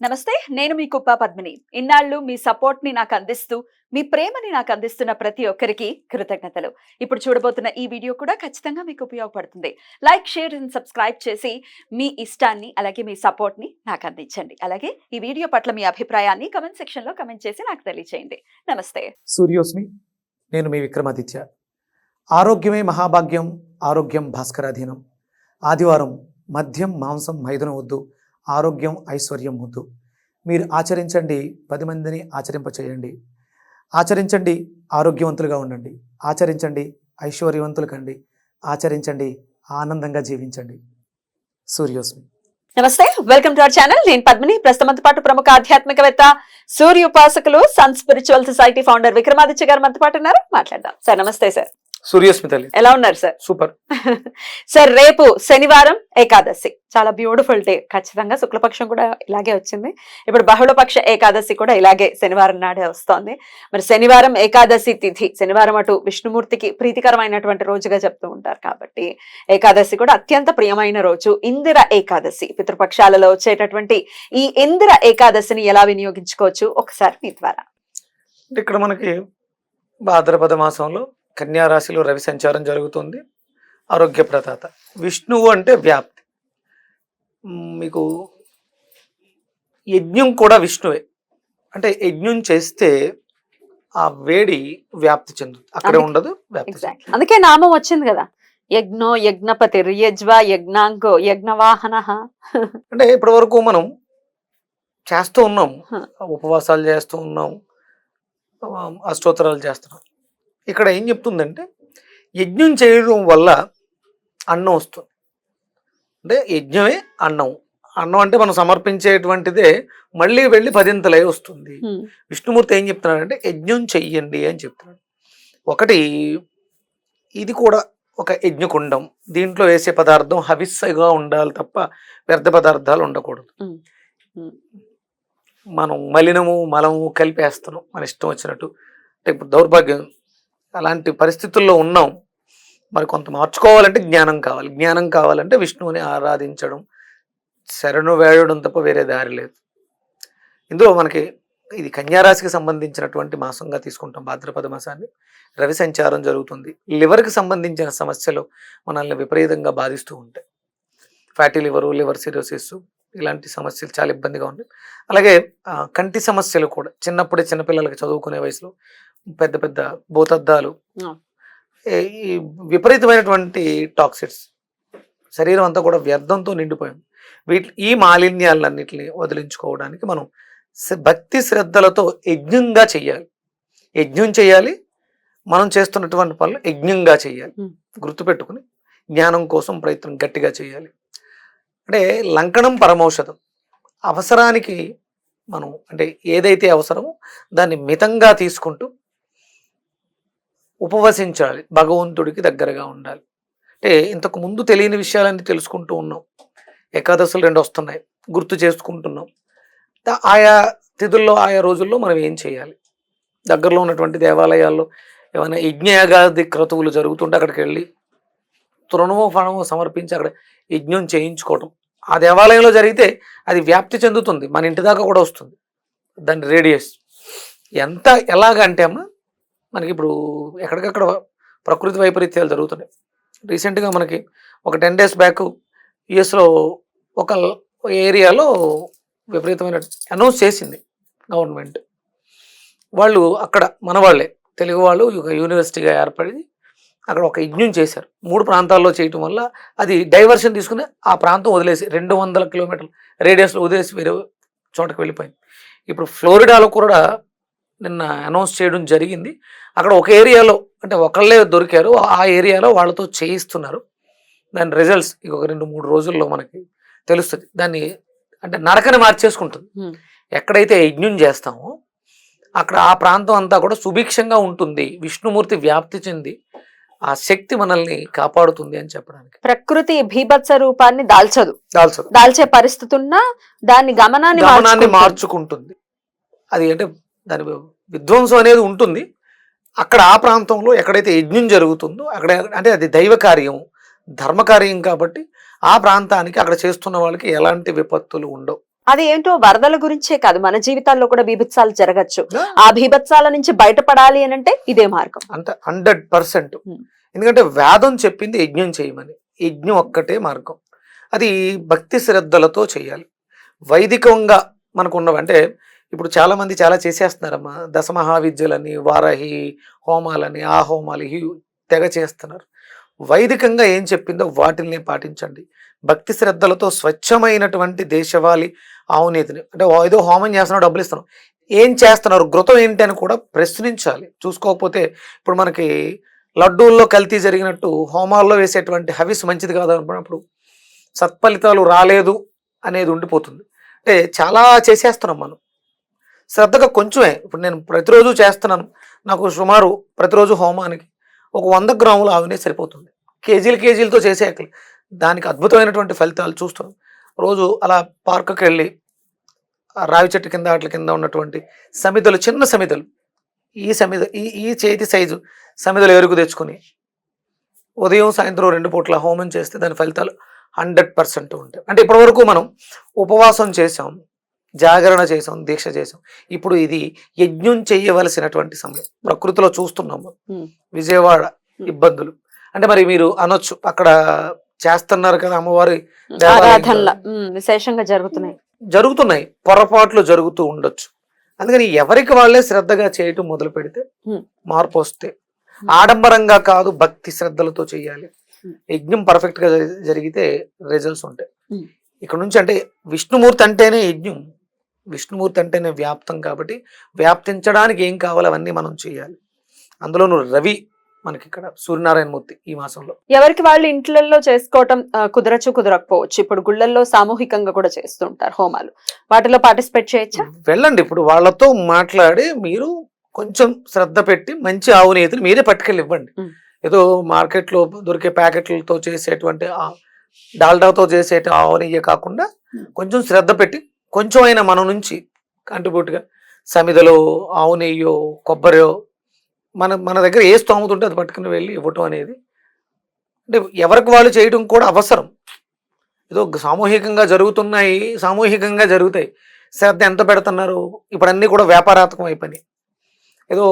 నమస్తే. నేను మీ కుప్ప పద్మిని. ఇన్నాళ్ళు మీ సపోర్ట్‌ని నాకందిస్తూ, మీ ప్రేమని నాకందిస్తున్న ప్రతి ఒక్కరికి కృతజ్ఞతలు. ఇప్పుడు చూడబోతున్న ఈ వీడియో కూడా ఖచ్చితంగా మీకు ఉపయోగపడుతుంది. లైక్, షేర్ అండ్ సబ్స్క్రైబ్ చేసి మీ ఇష్టాన్ని, అలాగే మీ సపోర్ట్‌ని నాకందించండి. అలాగే ఈ వీడియో పట్ల మీ అభిప్రాయాన్ని కామెంట్ సెక్షన్‌లో కామెంట్ చేసి నాకు తెలియజేయండి. నమస్తే. సూర్యోస్మి. నేను మీ విక్రమాదిత్య. ఆరోగ్యమే మహాభాగ్యం, ఆరోగ్యం భాస్కరాధీనం. ఆదివారం మద్యం మాంసం మైదనం వద్దు, ఆరోగ్యం ఐశ్వర్యం వద్దు. మీరు ఆచరించండి, 10 మందిని ఆచరింపచేయండి. ఆచరించండి, ఆరోగ్యవంతులుగా ఉండండి. ఆచరించండి, ఐశ్వర్యవంతులు కండి. ఆచరించండి, ఆనందంగా జీవించండి. సూర్యోస్మి. నమస్తే. Welcome to our channel. నేను పద్మిని. ప్రస్తుతంతో పాటు ప్రముఖ ఆధ్యాత్మికవేత్త, సూర్య ఉపాసకులు, sun spiritual society founder Vikramaditya గారు మనతో పాటు ఉన్నారు. మాట్లాడదాం. సార్ నమస్తే. సార్ సూర్యోస్మి తల్లి. ఎలా ఉన్నారు సార్? సూపర్. సార్ రేపు శనివారం ఏకాదశి, చాలా బ్యూటిఫుల్ డే. ఖచ్చితంగా శుక్లపక్షం కూడా ఇలాగే వచ్చింది. ఇప్పుడు బహుళపక్ష ఏకాదశి కూడా ఇలాగే శనివారం నాడే వస్తోంది. మరి శనివారం ఏకాదశి తిథి, శనివారం అటు విష్ణుమూర్తికి ప్రీతికరమైనటువంటి రోజుగా చెప్తూ ఉంటారు కాబట్టి ఏకాదశి కూడా అత్యంత ప్రియమైన రోజు. ఇందిర ఏకాదశి, పితృపక్షాలలో వచ్చేటటువంటి ఈ ఇందిర ఏకాదశిని ఎలా వినియోగించుకోవచ్చు ఒకసారి మీ ద్వారా. ఇక్కడ మనకి భాద్రపద మాసంలో కన్యా రాశిలో రవి సంచారం జరుగుతుంది. ఆరోగ్య ప్రదాత విష్ణువు అంటే వ్యాప్తి. మీకు యజ్ఞం కూడా విష్ణువే. అంటే యజ్ఞం చేస్తే ఆ వేడి వ్యాప్తి చెందుతుంది, అక్కడే ఉండదు, వ్యాప్తి. అందుకే నామం వచ్చింది కదా, యజ్ఞో యజ్ఞపతి యజ్వా యజ్ఞాంగో యజ్ఞవాహన. అంటే ఇప్పటి వరకు మనం చేస్తూ ఉన్నాం, ఉపవాసాలు చేస్తూ ఉన్నాం, అష్టోత్తరాలు చేస్తున్నాం. ఇక్కడ ఏం చెప్తుందంటే యజ్ఞం చేయడం వల్ల అన్నం వస్తుంది. అంటే యజ్ఞమే అన్నం. అన్నం అంటే మనం సమర్పించేటువంటిదే మళ్ళీ వెళ్ళి 10ంతలై వస్తుంది. విష్ణుమూర్తి ఏం చెప్తున్నాడంటే యజ్ఞం చెయ్యండి అని చెప్తున్నాడు. ఒకటి, ఇది కూడా ఒక యజ్ఞకుండం. దీంట్లో వేసే పదార్థం హవిస్సుగా ఉండాలి తప్ప వ్యర్థ పదార్థాలు ఉండకూడదు. మనం మలినము మలము కలిపేస్తున్నాం మన ఇష్టం వచ్చినట్టు. అంటే ఇప్పుడు దౌర్భాగ్యం, అలాంటి పరిస్థితుల్లో ఉన్నాం. మరి కొంత మార్చుకోవాలంటే జ్ఞానం కావాలి. జ్ఞానం కావాలంటే విష్ణువుని ఆరాధించడం, శరణు వేయడం తప్ప వేరే దారి లేదు. ఇందులో మనకి ఇది కన్యారాశికి సంబంధించినటువంటి మాసంగా తీసుకుంటాం భాద్రపద మాసాన్ని. రవి సంచారం జరుగుతుంది. లివర్కి సంబంధించిన సమస్యలు మనల్ని విపరీతంగా బాధిస్తూ ఉంటాయి. ఫ్యాటీ లివరు, లివర్ సిరోసిస్, ఇలాంటి సమస్యలు చాలా ఇబ్బందిగా ఉన్నాయి. అలాగే కంటి సమస్యలు కూడా చిన్నప్పుడే, చిన్నపిల్లలకి చదువుకునే వయసులో పెద్ద పెద్ద భూతద్దాలు, ఈ విపరీతమైనటువంటి టాక్సిన్స్, శరీరం అంతా కూడా వ్యర్థంతో నిండిపోయింది. ఈ మాలిన్యాలన్నింటినీ వదిలించుకోవడానికి మనం భక్తి శ్రద్ధలతో యజ్ఞంగా చెయ్యాలి. యజ్ఞం చేయాలి. మనం చేస్తున్నటువంటి పనులు యజ్ఞంగా చేయాలి. గుర్తుపెట్టుకుని జ్ఞానం కోసం ప్రయత్నం గట్టిగా చేయాలి. అంటే లంకణం పరమౌషధం. అవసరానికి మనం, అంటే ఏదైతే అవసరమో దాన్ని మితంగా తీసుకుంటూ ఉపవసించాలి. భగవంతుడికి దగ్గరగా ఉండాలి. అంటే ఇంతకు ముందు తెలియని విషయాలన్నీ తెలుసుకుంటూ ఉన్నాం. ఏకాదశులు 2 వస్తున్నాయి, గుర్తు చేసుకుంటున్నాం. ఆయా తిథుల్లో, ఆయా రోజుల్లో మనం ఏం చేయాలి? దగ్గరలో ఉన్నటువంటి దేవాలయాల్లో ఏమైనా యజ్ఞయాగాది క్రతువులు జరుగుతుంటే అక్కడికి వెళ్ళి తృణమో ఫణమో సమర్పించి అక్కడ యజ్ఞం చేయించుకోవటం. ఆ దేవాలయంలో జరిగితే అది వ్యాప్తి చెందుతుంది, మన ఇంటి దాకా కూడా వస్తుంది. దాని రేడియస్ ఎంత ఎలాగంటే అమ్మ, మనకి ఇప్పుడు ఎక్కడికక్కడ ప్రకృతి వైపరీత్యాలు జరుగుతున్నాయి. రీసెంట్గా మనకి ఒక 10 days బ్యాక్ యుఎస్లో ఒక ఏరియాలో విపరీతమైన అనౌన్స్ చేసింది గవర్నమెంట్. వాళ్ళు అక్కడ మన వాళ్ళే, తెలుగు వాళ్ళు, ఒక యూనివర్సిటీగా ఏర్పడి అక్కడ ఒక యజ్ఞం చేశారు. 3 ప్రాంతాల్లో చేయటం వల్ల అది డైవర్షన్ తీసుకుని ఆ ప్రాంతం వదిలేసి 200 కిలోమీటర్ల రేడియస్లో వదిలేసి వేరే చోటకి వెళ్ళిపోయింది. ఇప్పుడు ఫ్లోరిడాలో కూడా నిన్న అనౌన్స్ చేయడం జరిగింది. అక్కడ ఒక ఏరియాలో, అంటే ఒకళ్ళే దొరికారు, ఆ ఏరియాలో వాళ్ళతో చేయిస్తున్నారు. దాని రిజల్ట్స్ ఒక 2-3 రోజుల్లో మనకి తెలుస్తుంది. దాన్ని అంటే నరకని మార్చేసుకుంటుంది. ఎక్కడైతే యజ్ఞం చేస్తామో అక్కడ ఆ ప్రాంతం అంతా కూడా సుభిక్షంగా ఉంటుంది. విష్ణుమూర్తి వ్యాప్తి చెంది ఆ శక్తి మనల్ని కాపాడుతుంది అని చెప్పడానికి. ప్రకృతి భీభత్స రూపాన్ని దాల్చే పరిస్థితి ఉన్నా దాన్ని గమనాన్ని మార్చుకుంటుంది. అది అంటే దాని విధ్వంసం అనేది ఉంటుంది. అక్కడ ఆ ప్రాంతంలో ఎక్కడైతే యజ్ఞం జరుగుతుందో అక్కడ, అంటే అది దైవ కార్యం, ధర్మకార్యం కాబట్టి ఆ ప్రాంతానికి అక్కడ చేస్తున్న వాళ్ళకి ఎలాంటి విపత్తులు ఉండవు. అది ఏంటో వరదల గురించే కాదు, మన జీవితాల్లో కూడా బీభత్సాలు జరగచ్చు. ఆ బీభత్సాల నుంచి బయటపడాలి అని అంటే ఇదే మార్గం. అంత 100%. ఎందుకంటే వేదం చెప్పింది యజ్ఞం చేయమని. యజ్ఞం ఒక్కటే మార్గం. అది భక్తి శ్రద్ధలతో చేయాలి. వైదికంగా మనకు ఉన్నవి అంటే ఇప్పుడు చాలా మంది చాలా చేసేస్తున్నారమ్మా. దశమహావిద్యలని, వారాహి హోమాలని, ఆ హోమాలు తెగ చేస్తున్నారు. వైదికంగా ఏం చెప్పిందో వాటిని పాటించండి. భక్తి శ్రద్ధలతో స్వచ్ఛమైనటువంటి దేశవాళి ఆవునేతిని, అంటే ఏదో హోమం చేస్తున్నావు డబ్బులు ఇస్తున్నావు, ఏం చేస్తున్నారు, ఘృతం ఏంటి అని కూడా ప్రశ్నించాలి. చూసుకోకపోతే ఇప్పుడు మనకి లడ్డూల్లో కల్తీ జరిగినట్టు హోమాల్లో వేసేటువంటి హవిస్ మంచిది కాదు అనుకున్నప్పుడు సత్ఫలితాలు రాలేదు అనేది ఉండిపోతుంది. అంటే చాలా చేసేస్తున్నాం మనం శ్రద్ధగా. కొంచెమే ఇప్పుడు నేను ప్రతిరోజు చేస్తున్నాను, నాకు సుమారు ప్రతిరోజు హోమానికి ఒక 100 గ్రాముల ఆవునే సరిపోతుంది. కేజీలతో చేసేయాలి, దానికి అద్భుతమైనటువంటి ఫలితాలు చూస్తున్నాం. రోజు అలా పార్కుకి వెళ్ళి రావి చెట్టు కింద వాటి కింద ఉన్నటువంటి సమిదలు, చిన్న సమిదలు, ఈ చేతి సైజు సమిదలు ఎరుగు తెచ్చుకొని ఉదయం సాయంత్రం 2 పూట్ల హోమం చేస్తే దాని ఫలితాలు 100% ఉంటాయి. అంటే ఇప్పటివరకు మనం ఉపవాసం చేసాం, జాగరణ చేసాం, దీక్ష చేసాం. ఇప్పుడు ఇది యజ్ఞం చేయవలసినటువంటి సమయం. ప్రకృతిలో చూస్తున్నాము విజయవాడ ఇబ్బందులు. అంటే మరి మీరు అనొచ్చు అక్కడ చేస్తున్నారు కదా అమ్మవారి విశేషంగా జరుగుతున్నాయి, పొరపాట్లు జరుగుతూ ఉండొచ్చు. అందుకని ఎవరికి వాళ్ళే శ్రద్ధగా చేయటం మొదలు పెడితే మార్పు వస్తే, ఆడంబరంగా కాదు భక్తి శ్రద్ధలతో చేయాలి. యజ్ఞం పర్ఫెక్ట్ గా జరిగితే రిజల్ట్స్ ఉంటాయి. ఇక్కడ నుంచి అంటే విష్ణుమూర్తి అంటేనే యజ్ఞం, విష్ణుమూర్తి అంటేనే వ్యాప్తం. కాబట్టి వ్యాప్తించడానికి ఏం కావాలో అవన్నీ మనం చేయాలి. అందులోనూ రవి మనకి ఇక్కడ సూర్యనారాయణమూర్తి ఈ మాసంలో. ఎవరికి వాళ్ళు ఇంట్లలో చేసుకోవటం కుదరకపోవచ్చు. ఇప్పుడు గుళ్ళల్లో సామూహికంగా కూడా చేస్తుంటారు హోమాలు, వాటిలో పార్టిసిపేట్ చేయొచ్చా? వెళ్ళండి, ఇప్పుడు వాళ్ళతో మాట్లాడి మీరు కొంచెం శ్రద్ధ పెట్టి మంచి ఆవు నేతిని మీరే పట్టుకెళ్ళి ఇవ్వండి. ఏదో మార్కెట్లో దొరికే ప్యాకెట్లతో చేసేటువంటి డాల్డాతో చేసే ఆవు నెయ్యి కాకుండా కొంచెం శ్రద్ధ పెట్టి కొంచెం అయినా మన నుంచి కంట్రిబ్యూట్గా సమిదలో ఆవు నెయ్యో కొబ్బరియో మన దగ్గర ఏ స్తోమత ఉంటే అది పట్టుకుని వెళ్ళి ఇవ్వటం అనేది అంటే ఎవరికి వాళ్ళు చేయడం కూడా అవసరం. ఏదో సామూహికంగా జరుగుతున్నాయి, సామూహికంగా జరుగుతాయి, శ్రద్ధ ఎంత పెడుతున్నారు? ఇప్పుడు అన్నీ కూడా వ్యాపారాత్మకం అయిపోయి ఏదో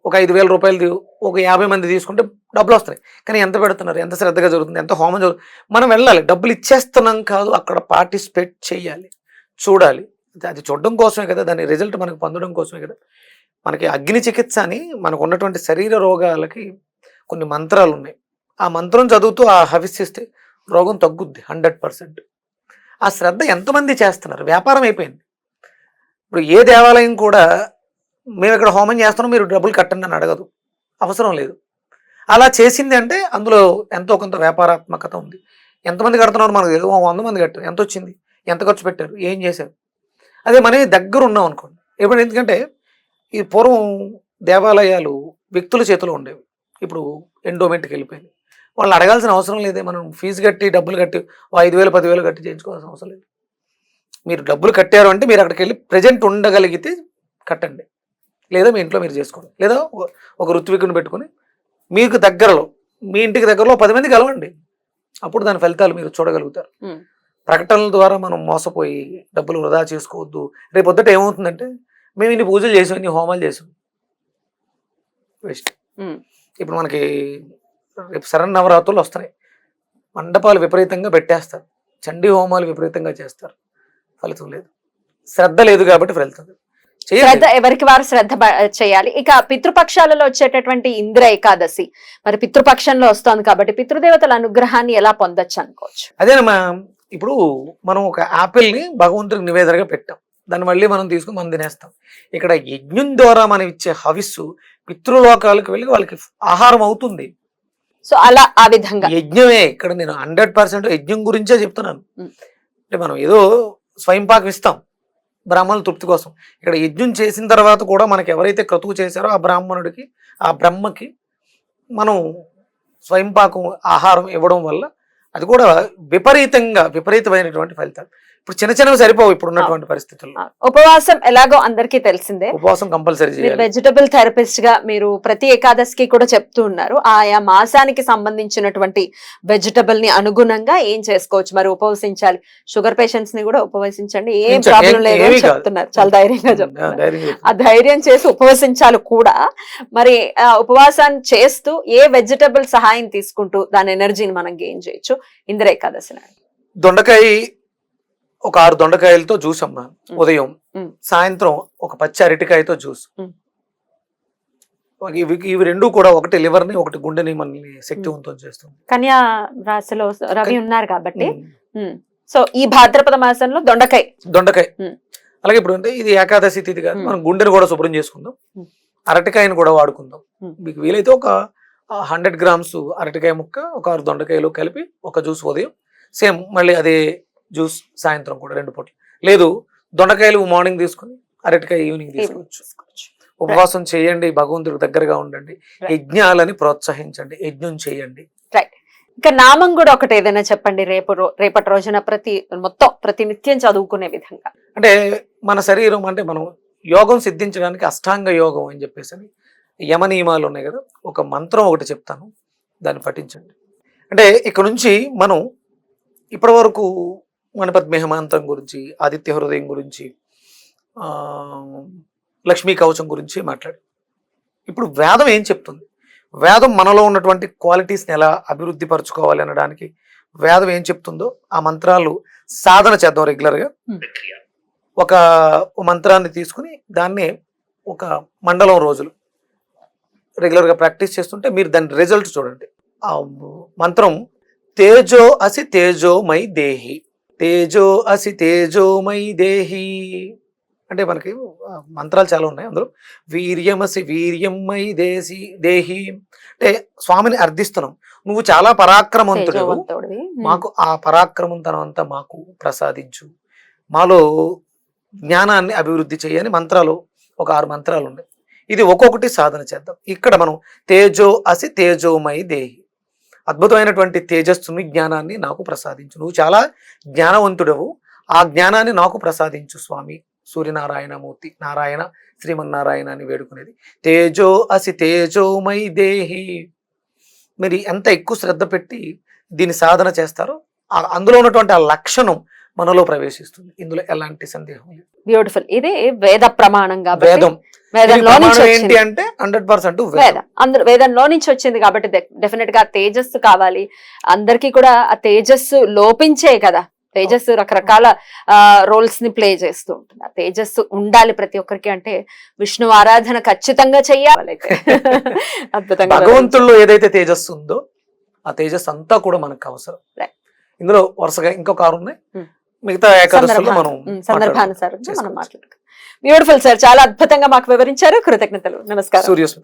ఒక 5,000 రూపాయలు ఒక 50 మంది తీసుకుంటే డబ్బులు వస్తాయి, కానీ ఎంత పెడుతున్నారు, ఎంత శ్రద్ధగా జరుగుతుంది, ఎంత హోమం జరుగుతుంది. మనం వెళ్ళాలి, డబ్బులు ఇచ్చేస్తున్నాం కాదు, అక్కడ పార్టిసిపేట్ చేయాలి, చూడాలి. అది చూడడం కోసమే కదా, దాని రిజల్ట్ మనకు పొందడం కోసమే కదా. మనకి అగ్ని చికిత్స అని మనకు ఉన్నటువంటి శరీర రోగాలకి కొన్ని మంత్రాలు ఉన్నాయి. ఆ మంత్రం చదువుతూ ఆ హవిస్సిస్తే రోగం తగ్గుద్ది 100%. ఆ శ్రద్ధ ఎంతమంది చేస్తున్నారు? వ్యాపారం అయిపోయింది. ఇప్పుడు ఏ దేవాలయం కూడా మేము ఇక్కడ హోమం చేస్తున్నాం మీరు డబ్బులు కట్టండి అని అడగదు, అవసరం లేదు. అలా చేసింది అంటే అందులో ఎంతో కొంత వ్యాపారాత్మకత ఉంది. ఎంతమంది కడుతున్నారు మనకు తెలియదు. 100 మంది కట్టారు, ఎంత వచ్చింది, ఎంత ఖర్చు పెట్టారు, ఏం చేశారు. అదే మనకి దగ్గర ఉన్నాం అనుకోండి. ఎప్పుడు ఎందుకంటే ఈ పూర్వం దేవాలయాలు వ్యక్తుల చేతిలో ఉండేవి, ఇప్పుడు ఎండోమెంట్కి వెళ్ళిపోయింది. వాళ్ళు అడగాల్సిన అవసరం లేదే. మనం ఫీజు కట్టి డబ్బులు కట్టి 5,000 10,000 కట్టి చేయించుకోవాల్సిన అవసరం లేదు. మీరు డబ్బులు కట్టారు అంటే మీరు అక్కడికి వెళ్ళి ప్రజెంట్ ఉండగలిగితే కట్టండి, లేదా మీ ఇంట్లో మీరు చేసుకోండి, లేదా ఒక ఋత్వికుని పెట్టుకుని మీకు దగ్గరలో మీ ఇంటికి దగ్గరలో 10 మంది కలవండి. అప్పుడు దాని ఫలితాలు మీరు చూడగలుగుతారు. ప్రకటనల ద్వారా మనం మోసపోయి డబ్బులు వృధా చేసుకోవద్దు. రేపు పొద్దుట ఏమవుతుందంటే మేము ఇన్ని పూజలు చేసాం, ఇన్ని హోమాలు చేసాం, వేస్ట్. ఇప్పుడు మనకి రేపు శరన్నవరాత్రులు వస్తున్నాయి, మండపాలు విపరీతంగా పెట్టేస్తారు, చండీ హోమాలు విపరీతంగా చేస్తారు, ఫలితం లేదు. శ్రద్ధ లేదు కాబట్టి ఫలితం శ్రద్ధ ఎవరికి వారు శ్రద్ధ చేయాలి. ఇక పితృపక్షాలలో వచ్చేటటువంటి ఇంద్ర ఏకాదశి మరి పితృపక్షంలో వస్తోంది కాబట్టి పితృదేవతల అనుగ్రహాన్ని ఎలా పొందొచ్చు అనుకోవచ్చు? అదేనమ్మా, ఇప్పుడు మనం ఒక యాపిల్ని భగవంతుడికి నివేదనగా పెట్టాం, దాన్ని మళ్ళీ మనం తీసుకుని మనం తినేస్తాం. ఇక్కడ యజ్ఞం ద్వారా మనం ఇచ్చే హవిస్సు పితృలోకాలకు వెళ్ళి వాళ్ళకి ఆహారం అవుతుంది. సో అలా ఆ విధంగా యజ్ఞమే. ఇక్కడ నేను 100% యజ్ఞం గురించే చెప్తున్నాను. అంటే మనం ఏదో స్వయంపాకం ఇస్తాం బ్రాహ్మణుల తృప్తి కోసం. ఇక్కడ యజ్ఞం చేసిన తర్వాత కూడా మనకి ఎవరైతే క్రతువు చేశారో ఆ బ్రాహ్మణుడికి, ఆ బ్రహ్మకి మనం స్వయంపాకం ఆహారం ఇవ్వడం వల్ల అది కూడా విపరీతమైనటువంటి ఫలితాలు. ఇప్పుడు చిన్న చిన్నవి సరిపోవు ఇప్పుడు ఉన్నటువంటి పరిస్థితుల్లో. ఉపవాసం ఎలాగో అందరికీ తెలిసిందే. ఉపవాసం కంపల్సరీ మీరు చేయాలి. వెజిటబుల్ థెరపిస్ట్ గా మీరు ప్రతి ఏకాదశికి కూడా చెప్తూ ఉన్నారు. ఆయా మాసానికి సంబంధించినటువంటి వెజిటబుల్ ని అనుగుణంగా ఏం చేసుకోవచ్చు, మరి ఉపవసించాలి. షుగర్ పేషెంట్స్ ని కూడా ఉపవసించండి, ఏం ప్రాబ్లం లేదు అని చెప్తున్నారు. చాలా ధైర్యంగా చెప్తున్నారు. ఆ ధైర్యం చేసి ఉపవసించాలి కూడా. మరి ఉపవాసాన్ని చేస్తూ ఏ వెజిటబుల్ సహాయం తీసుకుంటూ దాని ఎనర్జీని మనం గెయిన్ చేయొచ్చు ఇందిర ఏకాదశి నాడు? దొండకాయ ఒక 6 దొండకాయలతో జ్యూస్ అమ్మా ఉదయం, సాయంత్రం ఒక పచ్చి అరటికాయతో జ్యూస్. ఇవి రెండు కూడా ఒకటి లివర్ ని ఒకటి గుండెని మనల్ని శక్తివంతం చేస్తుంది. కన్యా రాశిలో రవి ఉన్నారు కాబట్టి సో ఈ భాద్రపద మాసంలో దొండకాయ. అలాగే ఇప్పుడు అంటే ఇది ఏకాదశి తిథి కాదు, మనం గుండెని కూడా శుభ్రం చేసుకుందాం, అరటికాయని కూడా వాడుకుందాం. మీకు వీలైతే ఒక 100 grams అరటికాయ ముక్క, ఒక 6 దొండకాయలు కలిపి ఒక జ్యూస్ ఉదయం, సేమ్ మళ్ళీ అదే జ్యూస్ సాయంత్రం కూడా 2 పూటలు. లేదు దొండకాయలు మార్నింగ్ తీసుకుని అరటికాయ ఈవినింగ్ తీసుకోవచ్చు. ఉపవాసం చేయండి, భగవంతుడికి దగ్గరగా ఉండండి, యజ్ఞాలని ప్రోత్సహించండి, యజ్ఞం చేయండి. రైట్. ఇంకా నామం కూడా ఒకటి ఏదైనా చెప్పండి రేపటి రోజున ప్రతి నిత్యం చదువుకునే విధంగా. అంటే మన శరీరం అంటే మనం యోగం సిద్ధించడానికి అష్టాంగ యోగం అని చెప్పేసి యమ నియమాలు ఉన్నాయి కదా, ఒక మంత్రం ఒకటి చెప్తాను, దాన్ని పఠించండి. అంటే ఇక్కడ నుంచి మనం ఇప్పటి వరకు గణపతి మంత్రం గురించి, ఆదిత్య హృదయం గురించి, లక్ష్మీ కవచం గురించి మాట్లాడు. ఇప్పుడు వేదం ఏం చెప్తుంది, వేదం మనలో ఉన్నటువంటి క్వాలిటీస్ని ఎలా అభివృద్ధి పరచుకోవాలి అనడానికి వేదం ఏం చెప్తుందో ఆ మంత్రాలు సాధన చేద్దాం రెగ్యులర్గా. ఒక మంత్రాన్ని తీసుకుని దాన్ని ఒక మండలం రోజులు రెగ్యులర్గా ప్రాక్టీస్ చేస్తుంటే మీరు దాని రిజల్ట్ చూడండి. ఆ మంత్రం తేజో అసి తేజోమై దేహి, తేజో అసి తేజోమై దేహి. అంటే మనకి మంత్రాలు చాలా ఉన్నాయి, అందులో వీర్యమసి వీర్యమై దేహి అంటే స్వామిని అర్థిస్తున్నాం, నువ్వు చాలా పరాక్రమంతుడు, మాకు ఆ పరాక్రమంతనం అంతా మాకు ప్రసాదించు, మాలో జ్ఞానాన్ని అభివృద్ధి చేయని మంత్రాలు ఒక 6 మంత్రాలు ఉన్నాయి. ఇది ఒక్కొక్కటి సాధన చేద్దాం. ఇక్కడ మనం తేజో అసి తేజోమై దేహి, అద్భుతమైనటువంటి తేజస్సుని జ్ఞానాన్ని నాకు ప్రసాదించు, నువ్వు చాలా జ్ఞానవంతుడవు, ఆ జ్ఞానాన్ని నాకు ప్రసాదించు స్వామి సూర్యనారాయణమూర్తి, నారాయణ శ్రీమన్నారాయణ అని వేడుకునేది. తేజో అసి తేజోమై దేహి. మీరు ఎంత ఎక్కువ శ్రద్ధ పెట్టి దీన్ని సాధన చేస్తారో అందులో ఉన్నటువంటి ఆ లక్షణం మనలో ప్రవేశిస్తుంది, ఇందులో ఎలాంటి సందేహం లేదు. బ్యూటిఫుల్. ఇది వేద ప్రమాణంగా వేదం ఏంటి అంటే 100% వేదంలో నుంచి వచ్చింది కాబట్టి డెఫినెట్ గా తేజస్సు కావాలి అందరికీ కూడా. ఆ తేజస్సు లోపించే కదా, తేజస్సు రకరకాల రోల్స్ ని ప్లే చేస్తూ ఉంటుంది. ఆ తేజస్సు ఉండాలి ప్రతి ఒక్కరికి, అంటే విష్ణు ఆరాధన ఖచ్చితంగా చెయ్యాలి. అద్భుతంగా భగవంతుల్లో ఏదైతే తేజస్సు ఉందో ఆ తేజస్సు అంతా కూడా మనకు అవసరం. ఇందులో వరుసగా ఇంకొక 6 ఉన్నాయి, మిగతా ఏకాదశుల్లో మనం సందర్భానుసారం మనం మాట్లాడుకుంటాం. బ్యూటిఫుల్ సార్, చాలా అద్భుతంగా మాకు వివరించారు. కృతజ్ఞతలు. నమస్కారం. సూర్యస్మృతి.